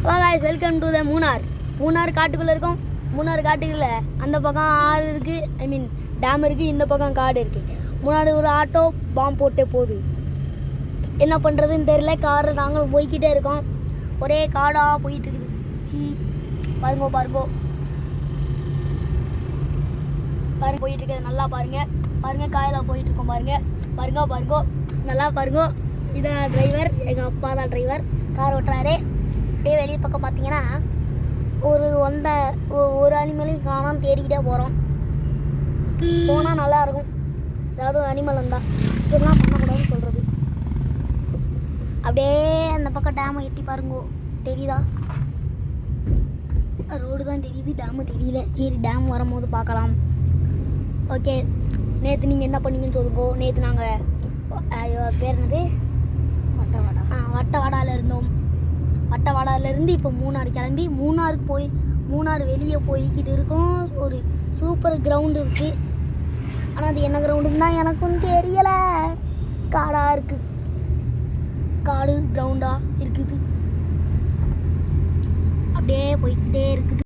guys, welcome to the Munnar காட்டுக்குள்ளே இருக்கும். மூணார் காட்டுக்குள்ளே அந்த பக்கம் ஆறு இருக்குது, ஐ மீன் டேம் இருக்குது, இந்த பக்கம் காடு இருக்குது. முன்னாடி ஒரு ஆட்டோ பாம்பு போட்டே போகுது. என்ன பண்ணுறதுன்னு தெரியல. காரு நாங்களும் போய்கிட்டே இருக்கோம். ஒரே காடாக போயிட்டு இருக்குது. பாருங்கோ போயிட்டு இருக்கிறது நல்லா பாருங்க காயெல்லாம் போயிட்டு இருக்கோம். பாருங்கோ நல்லா பாருங்கோ. இதான் டிரைவர், எங்கள் அப்பா தான் டிரைவர், கார் ஓட்டுறாரு. அப்படியே வெளியே பக்கம் பார்த்தீங்கன்னா ஒரு அனிமலையும் காணாமல் தேடிக்கிட்டே போகிறோம். போனால் நல்லாயிருக்கும். ஏதாவது அனிமல் வந்தால் இதெல்லாம் பண்ணக்கூடாதுன்னு சொல்கிறது. அப்படியே அந்த பக்கம் டேமை எட்டி பாருங்கோ. தெரியுதா? ரோடு தான் தெரியுது, டேமு தெரியல. சரி, டேம் வரும்போது பார்க்கலாம். ஓகே, நேற்று நீங்கள் என்ன பண்ணீங்கன்னு சொல்லுங்கோ. நேற்று நாங்கள் பேர் என்னது, வட்டவாடாவில் இருந்தோம். வட்டவாடாவிலேருந்து இப்போ மூணாறு கிளம்பி மூணாறு வெளியே போய்கிட்டு இருக்கோம். ஒரு சூப்பர் கிரவுண்டு இருக்குது. ஆனால் அது என்ன கிரவுண்டுன்னு தான் எனக்கும் தெரியலை. காடாக இருக்குது, காடு கிரவுண்டாக இருக்குது. அப்படியே போய்கிட்டே இருக்குது.